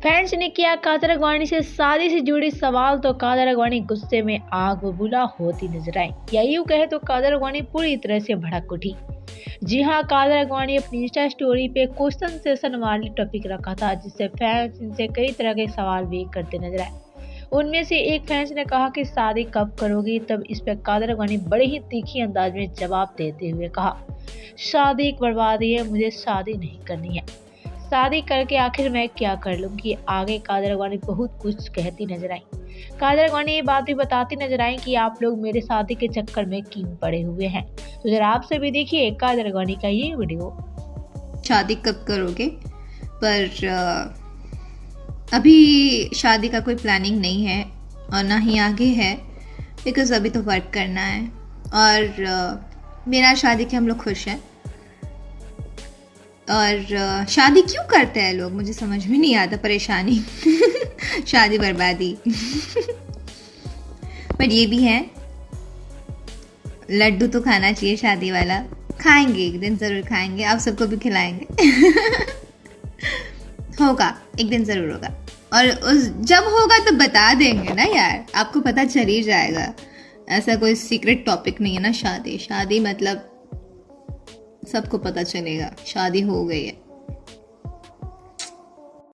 Fans ने किया काजल अडवाणी से शादी से जुड़ी सवाल तो काजल अडवाणी गुस्से में आग बबूला होती नजर आई। या यूं कहे तो काजल अडवाणी पूरी तरह से भड़क उठी। जी हां, काजल अडवाणी अपनी इंस्टा स्टोरी पे क्वेश्चन सेशन वाली टॉपिक रखा था, जिससे फैंस इनसे कई तरह के सवाल भी करते नजर आए। उनमें से एक फैंस ने कहा कि शादी कब करोगी, तब इस पर काजल अडवाणी बड़े ही तीखी अंदाज में जवाब देते हुए कहा, शादी एक बर्बादी है, मुझे शादी नहीं करनी है। शादी करके आखिर मैं क्या कर लूंगी। आगे काजल अडवाणी बहुत कुछ कहती नजर आई। काजल अडवाणी ये बात भी बताती नजर आई कि आप लोग मेरे शादी के चक्कर में क्यों पड़े हुए हैं। तो जरा आप सभी देखिए काजल अडवाणी का ये वीडियो। शादी कब करोगे? पर अभी शादी का कोई प्लानिंग नहीं है और ना ही आगे है, बिकॉज अभी तो वर्क करना है। और मेरा शादी के हम लोग खुश हैं। और शादी क्यों करते हैं लोग, मुझे समझ में नहीं आता परेशानी। शादी बर्बादी। पर ये भी है, लड्डू तो खाना चाहिए शादी वाला। खाएंगे, एक दिन ज़रूर खाएंगे, आप सबको भी खिलाएंगे। होगा, एक दिन ज़रूर होगा। और उस जब होगा तो बता देंगे ना यार, आपको पता चल ही जाएगा। ऐसा कोई सीक्रेट टॉपिक नहीं है ना शादी। शादी मतलब सबको पता चलेगा शादी हो गई है।